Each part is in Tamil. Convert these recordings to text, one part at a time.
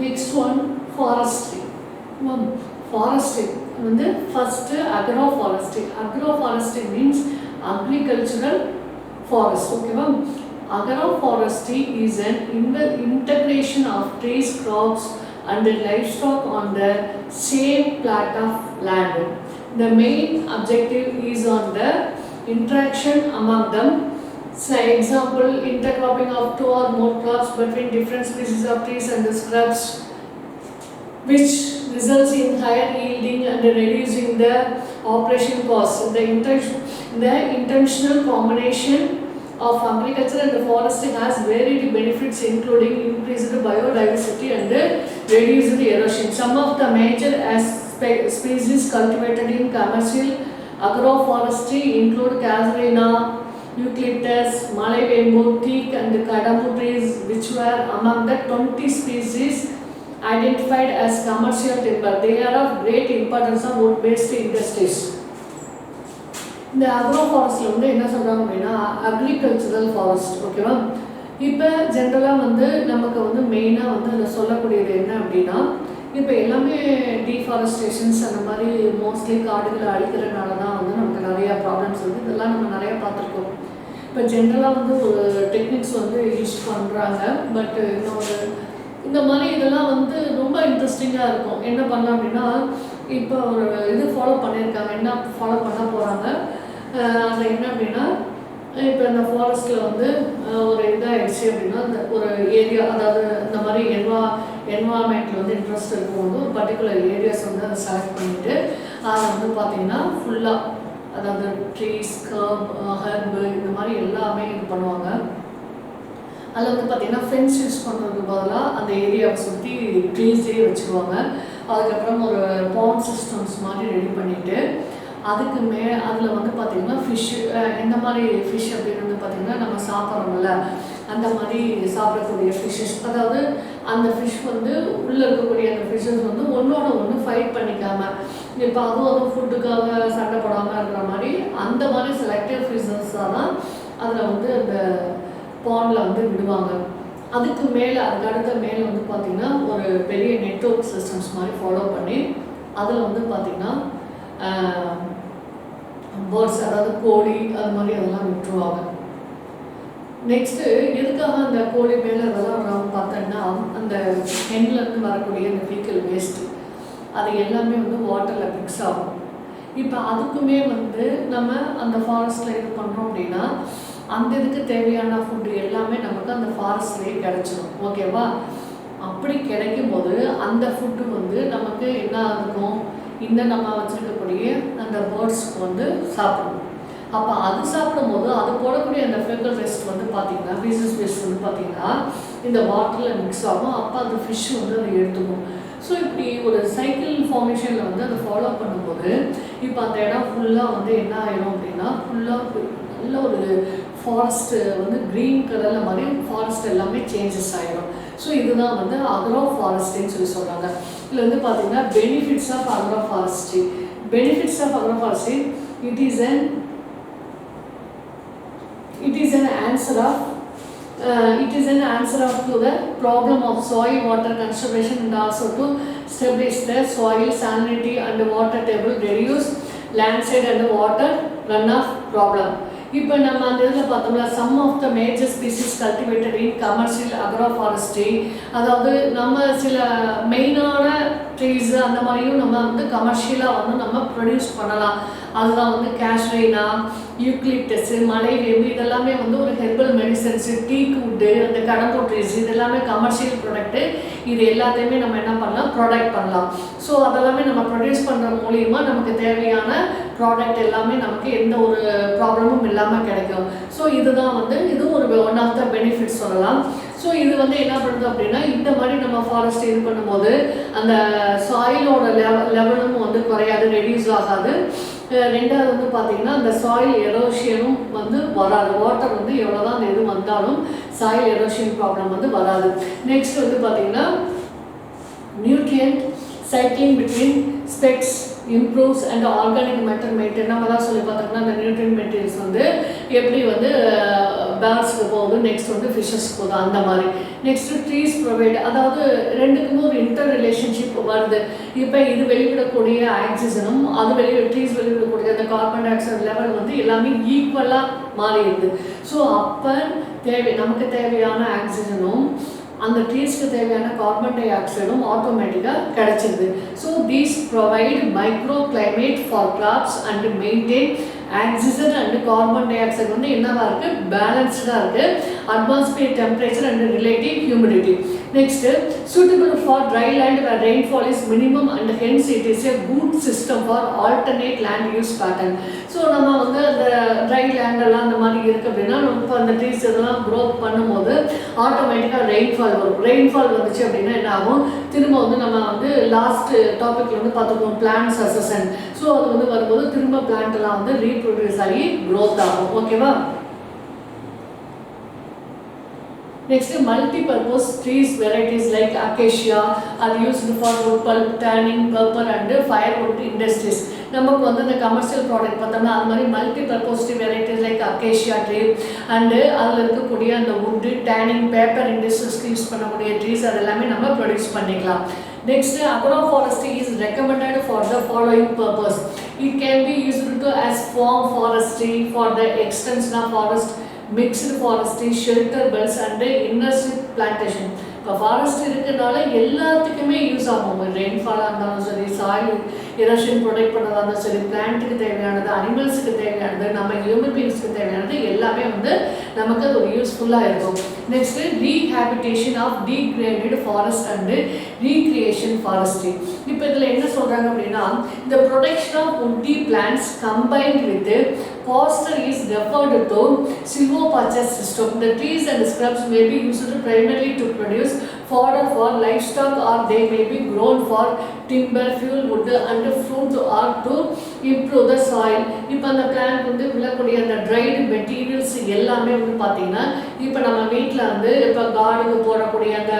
Next one, forestry. Forestry வந்து first agroforestry. Agroforestry means agricultural forest. Okay, ma'am. Agroforestry is an integration of trees, crops and livestock on the same plot of land. The main objective is on the interaction among them. Say example, intercropping of 2 or more crops between different species of trees and shrubs, which results in higher yielding and reducing the operation costs. The intentional combination of agriculture and forestry has varied benefits, including increased biodiversity and reduced erosion. Some of the major species cultivated in commercial agroforestry include casuarina, eucalyptus, Malay bamboo, teak and kadambu trees, which were among the 20 species identified as commercial timber. They are of great importance of wood-based industries. இந்த அக்ரோஃபாரஸ்ட்டில் வந்து என்ன சொல்கிறாங்க அப்படின்னா அக்ரிகல்ச்சரல் ஃபாரஸ்ட். ஓகேவா? இப்போ ஜென்ரலாக வந்து நமக்கு வந்து மெயினாக வந்து அதில் சொல்லக்கூடியது என்ன அப்படின்னா, இப்போ எல்லாமே டீஃபாரஸ்டேஷன்ஸ் அந்த மாதிரி மோஸ்ட்லி காடுகளை அழிக்கிறதுனால தான் வந்து நமக்கு நிறையா ப்ராப்ளம்ஸ் வந்து இதெல்லாம் நம்ம நிறையா பார்த்துருக்கோம். இப்போ ஜென்ரலாக வந்து ஒரு டெக்னிக்ஸ் வந்து யூஸ் பண்ணுறாங்க. பட் இன்னொரு இந்த மாதிரி இதெல்லாம் வந்து ரொம்ப இன்ட்ரெஸ்டிங்காக இருக்கும். என்ன பண்ணலாம் அப்படின்னா, இப்போ ஒரு இது ஃபாலோ பண்ணியிருக்காங்க. என்ன ஃபாலோ பண்ண போகிறாங்க அது என்ன அப்படின்னா, இப்போ இந்த ஃபாரஸ்ட்டில் வந்து ஒரு இதாகிடுச்சு அப்படின்னா, அந்த ஒரு ஏரியா, அதாவது இந்த மாதிரி என்வால்மெண்ட்டில் வந்து இன்ட்ரெஸ்ட் இருக்கும்போது ஒரு பர்டிகுலர் ஏரியாஸ் வந்து அதை செலக்ட் பண்ணிவிட்டு அதை வந்து பார்த்திங்கன்னா ஃபுல்லாக, அதாவது ட்ரீஸ், ஹெர்பு இந்த மாதிரி எல்லாமே இது பண்ணுவாங்க. அதில் வந்து பார்த்திங்கன்னா ஃபென்ஸ் யூஸ் பண்ணுறதுக்கு பதிலாக அந்த ஏரியாவை சுற்றி ட்ரீஸே வச்சுருவாங்க. அதுக்கப்புறம் ஒரு பாண்ட் சிஸ்டம்ஸ் மாதிரி ரெடி பண்ணிவிட்டு அதுக்கு அதில் வந்து பார்த்திங்கன்னா ஃபிஷ்ஷு, எந்த மாதிரி ஃபிஷ் அப்படின்னு வந்து பார்த்திங்கன்னா நம்ம சாப்பிட்றோம்ல அந்த மாதிரி சாப்பிடக்கூடிய ஃபிஷ்ஷஸ், அதாவது அந்த ஃபிஷ் வந்து உள்ளே இருக்கக்கூடிய அந்த ஃபிஷ்ஷஸ் வந்து ஒன்றோட ஒன்று ஃபைட் பண்ணிக்காமல், இப்போ அதுவும் ஃபுட்டுக்காக சண்டை போடாமல் இருக்கிற மாதிரி அந்த மாதிரி செலக்டிவ் ஃபிஷ்ஷஸாக தான் அதில் வந்து அந்த பாண்டில் வந்து விடுவாங்க. அதுக்கு அடுத்த மேலே வந்து பார்த்திங்கன்னா ஒரு பெரிய நெட்வொர்க் சிஸ்டம்ஸ் மாதிரி ஃபாலோ பண்ணி அதில் வந்து பார்த்திங்கன்னா பேர்ட்ஸ், அதாவது கோழி அது மாதிரி அதெல்லாம் விட்டுருவாங்க. நெக்ஸ்ட்டு எதுக்காக அந்த கோழி மேலே அதெல்லாம் நம்ம பார்த்தோன்னா, அந்த ஹென்லேருந்து வரக்கூடிய அந்த ஃபீக்கல் வேஸ்ட்டு அது எல்லாமே வந்து வாட்டரில் மிக்ஸ் ஆகும். இப்போ அதுக்குமே வந்து நம்ம அந்த ஃபாரஸ்ட்டில் இது பண்ணுறோம் அப்படின்னா அந்த இதுக்கு தேவையான ஃபுட்டு எல்லாமே நமக்கு அந்த ஃபாரஸ்ட்லேயே கிடச்சிடும். ஓகேவா? அப்படி கிடைக்கும் போது அந்த ஃபுட்டு வந்து நமக்கு என்ன இருக்கும், இந்த நம்ம வச்சுருக்கக்கூடிய அந்த பேர்ட்ஸ்க்கு வந்து சாப்பிடும். அப்போ அது சாப்பிடும்போது அது போடக்கூடிய அந்த ஃபீக்கல் வேஸ்ட் வந்து பார்த்திங்கன்னா, ஃபீசஸ் வேஸ்ட் வந்து பார்த்திங்கன்னா இந்த வாட்டரில் மிக்ஸ் ஆகும். அப்போ அந்த ஃபிஷ் வந்து அதை எடுத்துக்கும். ஸோ இப்படி ஒரு சைக்கிள் ஃபார்மேஷனில் வந்து அதை ஃபாலோ பண்ணும்போது இப்போ அந்த இடம் ஃபுல்லாக வந்து என்ன ஆயிடும் அப்படின்னா, ஃபுல்லாக நல்ல ஒரு ஃபாரஸ்ட்டு வந்து க்ரீன் கலரில் மாதிரி ஃபாரஸ்ட் எல்லாமே சேஞ்சஸ் ஆகிடும். ஸோ இதுதான் வந்து அக்ரோ ஃபாரஸ்ட்ரின்னு சொல்லி சொல்கிறாங்க. இதில் வந்து பார்த்திங்கன்னா benefits of agroforestry. Benefits of agroforestry, it is an answer to the problem of soil water conservation and also to establish the soil salinity and water table, reduce landslide and water runoff problem. இப்போ நம்ம அந்த இதில் பார்த்தோம்னா some of the major species cultivated in commercial agroforestry, அதாவது நம்ம சில மெயினான ட்ரீஸ் அந்த மாதிரியும் நம்ம வந்து கமர்ஷியலாக வந்து நம்ம ப்ரொடியூஸ் பண்ணலாம். அதுதான் வந்து கேஷ்ரேனா, யூக்லிப்டஸ், மலை வேம்பு இதெல்லாமே வந்து ஒரு ஹெர்பல் மெடிசன்ஸு, டீக் வுட்டு, அந்த கடம்பு ட்ரீஸ் இதெல்லாமே கமர்ஷியல் ப்ராடக்ட்டு. இது எல்லாத்தையுமே நம்ம என்ன பண்ணலாம், ப்ராடக்ட் பண்ணலாம். ஸோ அதெல்லாமே நம்ம ப்ரொடியூஸ் பண்ணுற மூலிமா நமக்கு தேவையான ப்ராடக்ட் எல்லாமே நமக்கு எந்த ஒரு ப்ராப்ளமும் இல்லாமல் கிடைக்கும். ஸோ இதுதான் வந்து இது ஒரு ஒன் ஆஃப் த பெனிஃபிட்ஸ் சொல்லலாம். ஸோ இது வந்து என்ன பண்ணுது அப்படின்னா, இந்த மாதிரி நம்ம ஃபாரஸ்ட் இது பண்ணும்போது அந்த சாயிலோட லெவலும் வந்து குறையாது, ரெடியூஸ் ஆகாது. ரெண்டாவது வந்து பார்த்திங்கன்னா அந்த சாயில் எரோஷியனும் வந்து வராது. வாட்டர் வந்து எவ்வளோ தான் அந்த இது வந்தாலும் சாயில் எரோஷியன் ப்ராப்ளம் வந்து வராது. நெக்ஸ்ட் வந்து பார்த்திங்கன்னா nutrient cycling between specs improves and organic matter maintain. நம்ம தான் சொல்லி பார்த்தோம்னா அந்த நியூட்ரியன்ட் மெட்டீரியல்ஸ் வந்து எப்படி வந்து பேர்ட்ஸ்க்கு போகுது, நெக்ஸ்ட் வந்து ஃபிஷஸ்க்கு போகுது, அந்த மாதிரி. நெக்ஸ்ட்டு ட்ரீஸ் ப்ரொவைட், அதாவது ரெண்டுக்குமே ஒரு இன்டர் ரிலேஷன்ஷிப் வருது. இப்போ இது வெளிவிடக்கூடிய ஆக்சிஜனும் ட்ரீஸ் வெளிவிடக்கூடிய அந்த கார்பன் டை ஆக்சைடு லெவல் வந்து எல்லாமே ஈக்குவலாக மாறிடுது. ஸோ அப்போ நமக்கு தேவையான ஆக்சிஜனும் அந்த ட்ரீஸ்க்கு தேவையான கார்பன் டை ஆக்சைடும் ஆட்டோமேட்டிக்காக கிடைச்சிருது. So these provide micro climate for crops and maintain oxygen and carbon dioxide வந்து என்னவா இருக்குது, பேலன்ஸ்டாக இருக்குது. Atmosphere temperature and relative humidity. Next suitable for dry land where rainfall is minimum and hence it is a good system for alternate land use pattern. So நம்ம வந்து அந்த ட்ரை லேண்டெல்லாம் அந்த மாதிரி இருக்குது அப்படின்னா இப்போ அந்த ட்ரீஸ் இதெல்லாம் க்ரோத் பண்ணும்போது ஆட்டோமேட்டிக்காக ரெயின்ஃபால் வரும். ரெயின்ஃபால் வந்துச்சு அப்படின்னா என்ன ஆகும், திரும்ப வந்து நம்ம வந்து லாஸ்ட் டாப்பிக்கில் வந்து பார்த்துக்கோம் பிளான்ட் சசன். ஸோ அது வந்து வரும்போது திரும்ப பிளான்ட் எல்லாம் வந்து ரீப்ரொடியூஸ் ஆகி க்ரோத் ஆகும். ஓகேவா? Next, multi-purpose trees varieties like acacia are used for wood pulp, tanning, paper and firewood industries. நமக்கு வந்து இந்த கமர்ஷியல் ப்ராடக்ட் பார்த்தோம்னா அது மாதிரி multi purpose tree varieties like acacia tree and அதில் இருக்கக்கூடிய அந்த வுட்டு, டேனிங், பேப்பர் இண்டஸ்ட்ரீஸ்க்கு யூஸ் பண்ணக்கூடிய ட்ரீஸ் அது எல்லாமே நம்ம ப்ரொடியூஸ் பண்ணிக்கலாம். Next, agroforestry is recommended for the following purpose. It can be used to as farm forestry for the extension of forest, mixed forestry, shelter belts and industrial plantation. இப்போ ஃபாரஸ்ட் இருக்கிறதுனால எல்லாத்துக்குமே யூஸ் ஆகும். ரெயின்ஃபாலாக இருந்தாலும் சரி, சாயில் எரோஷன் ப்ரொடெக்ட் பண்ணுறதா இருந்தாலும் சரி, பிளான்ட்டுக்கு தேவையானது, அனிமல்ஸுக்கு தேவையானது, நம்ம ஹியூமன் பீங்ஸ்க்கு தேவையானது எல்லாமே வந்து நமக்கு அது ஒரு யூஸ்ஃபுல்லாக இருக்கும். Next rehabilitation of degraded forest and recreation forestry. இப்போ இதில் என்ன சொல்கிறாங்க அப்படின்னா இந்த protection of woody plants combined with pasture is referred to silvopasture system. The trees and scrubs may be used primarily to produce fodder for livestock or they may be grown for timber, fuel, wood and fruit or to improve the soil. இப்போ அந்த பிளான்ட் வந்து விழக்கூடிய அந்த ட்ரைடு மெட்டீரியல்ஸ் எல்லாமே வந்து பார்த்தீங்கன்னா இப்போ நம்ம வீட்டில் வந்து இப்போ கார்டுக்கு போடக்கூடிய அந்த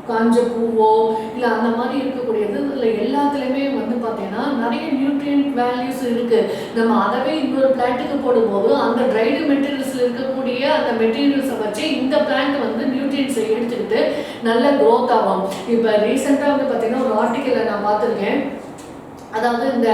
காஞ்ச பூவோ இல்லை அந்த மாதிரி இருக்கக்கூடியது இல்லை எல்லாத்துலேயுமே வந்து பார்த்தீங்கன்னா நிறைய நியூட்ரியன்ட் வேல்யூஸ் இருக்குது. நம்ம அதவே இன்னொரு பிளான்ட்டுக்கு போடும்போது அந்த ட்ரைடு மெட்டீரியல்ஸில் இருக்கக்கூடிய அந்த மெட்டீரியல்ஸை வச்சு இந்த பிளான்ட் வந்து நியூட்ரியன்ஸை எடுத்துக்கிட்டு நல்ல க்ரோத் ஆகும். இப்போ ரீசெண்டாக வந்து பார்த்தீங்கன்னா ஒரு ஆர்டிக்கலை நான் பார்த்துருக்கேன். அதாவது இந்த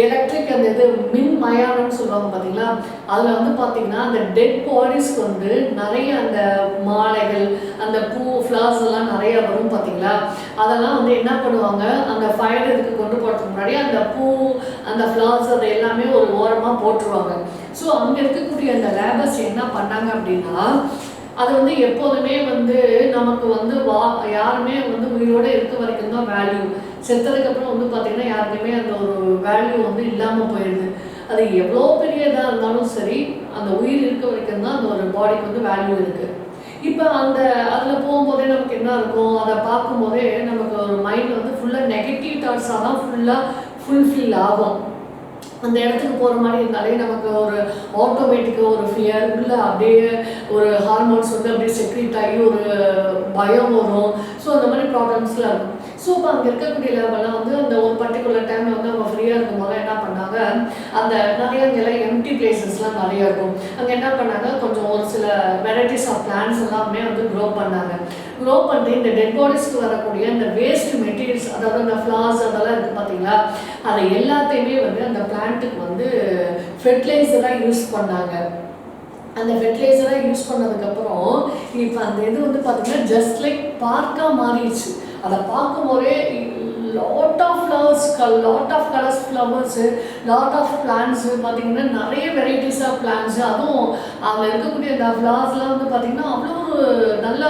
எலக்ட்ரிக் அந்த இது மின் மயானம்னு சொல்லுவாங்க பார்த்தீங்களா, அதில் வந்து பார்த்தீங்கன்னா அந்த டெட் பாடிஸ்க்கு வந்து நிறைய அந்த மாலைகள், அந்த பூ, ஃப்ளவர்ஸ் எல்லாம் நிறைய வரும் பார்த்தீங்களா. அதெல்லாம் வந்து என்ன பண்ணுவாங்க, அந்த ஃபயர் இதுக்கு கொண்டு போகிறதுக்கு முன்னாடி அந்த பூ, அந்த ஃப்ளவர்ஸ் அதை எல்லாமே ஒரு ஓரமாக போட்டுருவாங்க. ஸோ அங்கே இருக்கக்கூடிய அந்த லேபர்ஸ் என்ன பண்ணாங்க அப்படின்னா அது வந்து எப்போதுமே வந்து நமக்கு வந்து யாருமே வந்து உயிரோடு இருக்க வரைக்கும் தான் வேல்யூ. செத்ததுக்கப்புறம் வந்து பார்த்திங்கன்னா யாருக்குமே அந்த ஒரு வேல்யூ வந்து இல்லாமல் போயிடுது. அது எவ்வளோ பெரிய இதாக இருந்தாலும் சரி, அந்த உயிர் இருக்க வரைக்கும் தான் அந்த ஒரு பாடிக்கு வந்து வேல்யூ இருக்குது. இப்போ அந்த அதில் போகும்போதே நமக்கு என்ன இருக்கும், அதை பார்க்கும்போதே நமக்கு ஒரு மைண்ட் வந்து ஃபுல்லாக நெகட்டிவ் தாட்ஸாக தான் ஃபுல்ஃபில் ஆகும். அந்த இடத்துக்கு போகிற மாதிரி இருந்தாலே நமக்கு ஒரு ஆட்டோமேட்டிக்காக ஒரு ஃபியர் உள்ள அப்படியே ஒரு ஹார்மோன்ஸ் வந்து அப்படியே செக்ரீட் ஆகி ஒரு பயம் வரும். ஸோ அந்த மாதிரி ப்ராப்ளம்ஸ்லாம் இருக்கும். ஸோ இப்போ அங்கே இருக்கக்கூடிய லெவலாம் வந்து அந்த ஒரு பர்டிகுலர் டைமில் வந்து அவங்க ஃப்ரீயாக இருக்கும் போது என்ன பண்ணாங்க, அந்த நிறைய அங்கெல்லாம் எம்டி பிளேசஸ்லாம் நிறையா இருக்கும். அங்கே என்ன பண்ணாங்க, கொஞ்சம் ஒரு சில வெரைட்டிஸ் ஆஃப் பிளான்ஸ் எல்லாமே வந்து க்ரோ பண்ணாங்க. க்ரோ பண்ணி இந்த டெட் பாடிஸ்க்கு வரக்கூடிய இந்த வேஸ்ட் மெட்டீரியல்ஸ், அதாவது அந்த ஃப்ளவர்ஸ் அதெல்லாம் இருக்குது பார்த்தீங்களா, அதை எல்லாத்தையுமே வந்து அந்த பிளான்ட்டுக்கு வந்து ஃபெர்டிலைசராக யூஸ் பண்ணாங்க. அந்த ஃபெர்டிலைசராக யூஸ் பண்ணதுக்கப்புறம் இப்போ அந்த இது வந்து பார்த்திங்கன்னா ஜஸ்ட் லைக் பார்க்காக மாறிடுச்சு. அதை பார்க்கும்போதே lot of flowers, lot of colours flowers, lot of plants, பார்த்திங்கன்னா நிறைய வெரைட்டிஸ் ஆஃப் பிளான்ஸு, அதுவும் அங்கே இருக்கக்கூடிய அந்த ஃப்ளவர்ஸ்லாம் வந்து பார்த்திங்கன்னா அவ்வளோ ஒரு நல்ல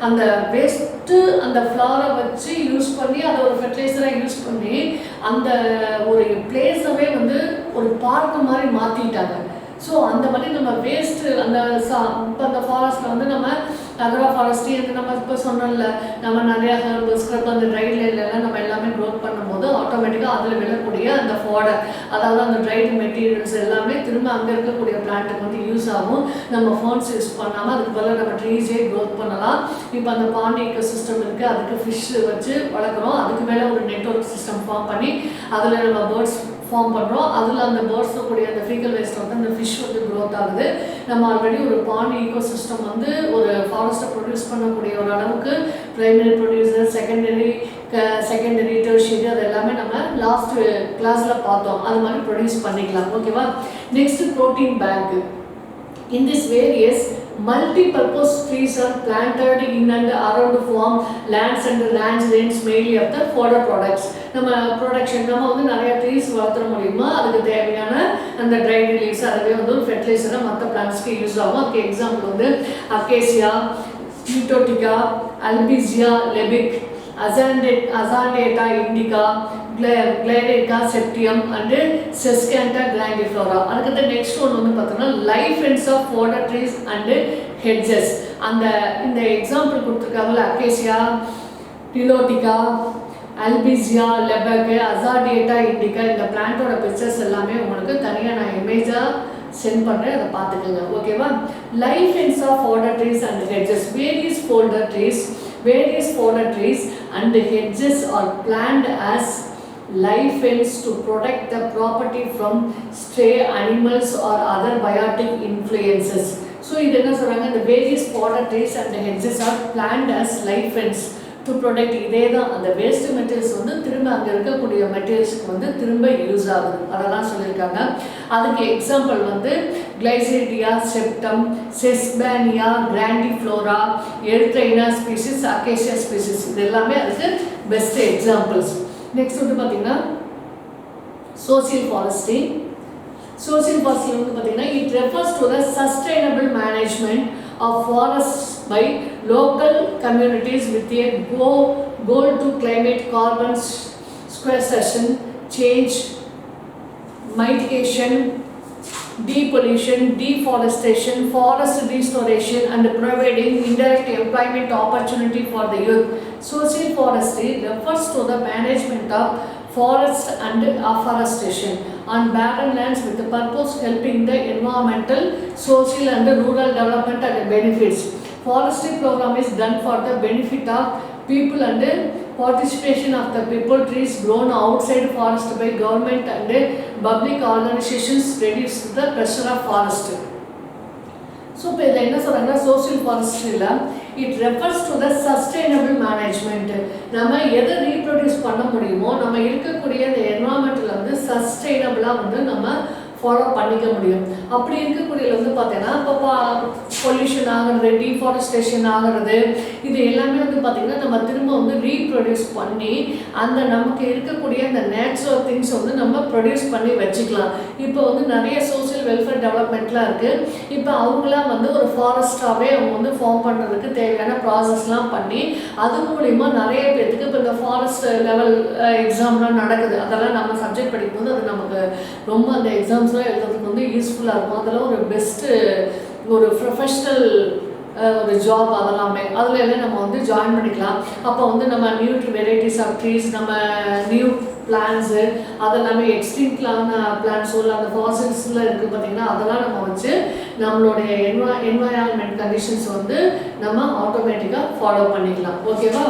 அந்த வேஸ்ட்டு அந்த ஃப்ளவரை வச்சு யூஸ் பண்ணி அதை ஒரு ஃபெர்டிலைசராக யூஸ் பண்ணி அந்த ஒரு பிளேஸவே வந்து ஒரு பார்க்கு மாதிரி மாற்றிட்டாங்க. ஸோ அந்த மாதிரி நம்ம வேஸ்ட்டு அந்த இப்போ அந்த ஃபாரஸ்ட்டில் வந்து நம்ம அக்ரோ ஃபாரஸ்ட்ரி வந்து நம்ம இப்போ சொன்னோம்ல, நம்ம நிறையா ஹெர்பல் ஸ்க்ரப் அந்த ட்ரைட் லேண்ட்லாம் நம்ம எல்லாமே க்ரோத் பண்ணும்போது ஆட்டோமேட்டிக்காக அதில் விழக்கூடிய அந்த ஃபாடர், அதாவது அந்த ட்ரைட் மெட்டீரியல்ஸ் எல்லாமே திரும்ப அங்கே இருக்கக்கூடிய பிளான்ட்டுக்கு வந்து யூஸ் ஆகும். நம்ம ஃபோன்ஸ் யூஸ் பண்ணாமல் அதுக்கு பதிலாக நம்ம ட்ரீஸே க்ரோத் பண்ணலாம். இப்போ அந்த பாண்ட் ஈக்கோ சிஸ்டம் இருக்குது, அதுக்கு ஃபிஷ் வச்சு வளர்க்குறோம். அதுக்கு மேலே ஒரு நெட்வொர்க் சிஸ்டம் ஃபார்ம் பண்ணி அதில் நம்ம பேர்ட்ஸ் ஃபார்ம் பண்ணுறோம். அதில் அந்த பேர்ட்ஸில் கூடிய அந்த ஃபீக்கல் வேஸ்ட் வந்து அந்த ஃபிஷ் வந்து க்ரோத் ஆகுது. நம்ம ஆல்ரெடி ஒரு பாண்ட் ஈகோ சிஸ்டம் வந்து ஒரு ஃபாரஸ்ட்டை ப்ரொடியூஸ் பண்ணக்கூடிய ஒரு அளவுக்கு ப்ரைமரி ப்ரொடியூசர், செகண்டரி டெர்ஷியரி அது எல்லாமே நம்ம லாஸ்ட் கிளாஸில் பார்த்தோம். அது மாதிரி ப்ரொடியூஸ் பண்ணிக்கலாம். ஓகேவா? Next protein bank. In this various multi-purpose trees are planted in and around farm lands and ranch range mainly of the fodder products. நம்ம ப்ரொடக்ஷன் நம்ம வந்து நிறைய ட்ரீஸ் வளர்த்துற முடியுமா, அதுக்கு தேவையான அந்த ட்ரைட் லீவ்ஸ் அதுவே வந்து ஒரு ஃபெர்டிலைசராக மற்ற பிளான்ட்ஸ்க்கு யூஸ் ஆகும். அதுக்கு எக்ஸாம்பிள் வந்து அக்கேசியா, நியூட்டோட்டிகா, அல்பிசியா லெபிக், அசாண்டேட்டா indica, Gliricidia sepium and Sesbania grandiflora. அதுக்கடுத்த நெக்ஸ்ட் ஒன்று வந்து பார்த்தோம்னா life ends of fodder trees and hedges. இந்த எக்ஸாம்பிள் கொடுத்துருக்காங்கல்ல, அக்கேசியா, நியூட்டோட்டிகா, அல்பிசியா, லெபக், அசாண்டேட்டா இண்டிகா, இந்த பிளான்ட்டோட பிக்சர்ஸ் எல்லாமே உங்களுக்கு தனியாக நான் இமேஜாக சென்ட் பண்ணுறேன், அதை பார்த்துக்கோங்க. ஓகேவா? Life ends of fodder trees and hedges. Various fodder trees and hedges are planted as life ends to protect the property from stray animals or other biotic influences. So இது என்ன சொல்றாங்க, the various fodder trees and hedges are planted as life ends to protect. இதே தான் அந்த வேஸ்ட் மெட்டீரியல்ஸ் வந்து திரும்ப அங்கே இருக்கக்கூடிய மெட்டீரியல்ஸ்க்கு வந்து திரும்ப யூஸ் ஆகுது, அதெல்லாம் சொல்லியிருக்காங்க. அதுக்கு எக்ஸாம்பிள் வந்து Gliricidia sepium, Sesbania grandiflora, Erythrina species, Acacia species, இது எல்லாமே அதுக்கு பெஸ்ட் எக்ஸாம்பிள்ஸ். நெக்ஸ்ட் வந்து பார்த்தீங்கன்னா சோசியல் ஃபாரஸ்ட்ரி. சோசியல் ஃபாரஸ்ட்ரி வந்து பார்த்தீங்கன்னா it refers to the sustainable management of forests by local communities with a goal to climate carbon sequestration, change, mitigation, depollution, deforestation, forest restoration and providing indirect employment opportunity for the youth. Social forestry refers to the management of forest and afforestation on barren lands with the purpose helping the environmental, social and rural development and benefits. Forestry program is done for the benefit of people and participation of the people. Trees grown outside forest by government and public organizations reduce the pressure of forest. So இப்போ இதில் என்ன சொல்கிறாங்கன்னா சோசியல் ஃபாரஸ்ட்ரியில் it refers to the sustainable management. நம்ம எதை ரீப்ரொடியூஸ் பண்ண முடியுமோ நம்ம இருக்கக்கூடிய அந்த என்வரான்மெண்ட்டில் வந்து சஸ்டைனபிளாக வந்து நம்ம ஃபாலோ பண்ணிக்க முடியும். அப்படி இருக்கக்கூடியதில் வந்து பார்த்தீங்கன்னா இப்போ பொல்யூஷன் ஆகிறது, டீஃபாரஸ்டேஷன் ஆகிறது, இது எல்லாமே வந்து பார்த்திங்கன்னா நம்ம திரும்ப வந்து ரீப்ரொடியூஸ் பண்ணி அந்த நமக்கு இருக்கக்கூடிய அந்த நேச்சுரல் திங்ஸ் வந்து நம்ம ப்ரொடியூஸ் பண்ணி வச்சுக்கலாம். இப்போ வந்து நிறைய சோசியல் வெல்ஃபேர் டெவலப்மெண்ட்லாம் இருக்குது. இப்போ அவங்களாம் வந்து ஒரு ஃபாரஸ்ட்டாகவே அவங்க வந்து ஃபார்ம் பண்ணுறதுக்கு தேவையான ப்ராசஸ்லாம் பண்ணி அது மூலிமா நிறைய பேர்த்துக்கு இப்போ இந்த ஃபாரஸ்ட் லெவல் எக்ஸாம்லாம் நடக்குது. அதெல்லாம் நம்ம சப்ஜெக்ட் படிக்கும்போது அது நமக்கு ரொம்ப அந்த எக்ஸாம்ஸ்லாம் எழுதுறதுக்கு வந்து யூஸ்ஃபுல்லாக இருக்கும். அதெல்லாம் ஒரு பெஸ்ட்டு ஒரு ப்ரொஃபஷ்னல் ஒரு ஜாப் அதெல்லாமே அதில் எல்லாம் நம்ம வந்து ஜாயின் பண்ணிக்கலாம். அப்போ வந்து நம்ம நியூ வெரைட்டிஸ் ஆஃப் ட்ரீஸ், நம்ம நியூ பிளான்ஸு, அதெல்லாமே எக்ஸ்டிங்க்டான பிளான்ஸோ இல்லை அந்த ஃபாசில்ஸில் இருக்குது பார்த்திங்கன்னா, அதெல்லாம் நம்ம வச்சு நம்மளுடைய என்வாயன்மெண்ட் கண்டிஷன்ஸ் வந்து நம்ம ஆட்டோமேட்டிக்காக ஃபாலோ பண்ணிக்கலாம். ஓகேவா?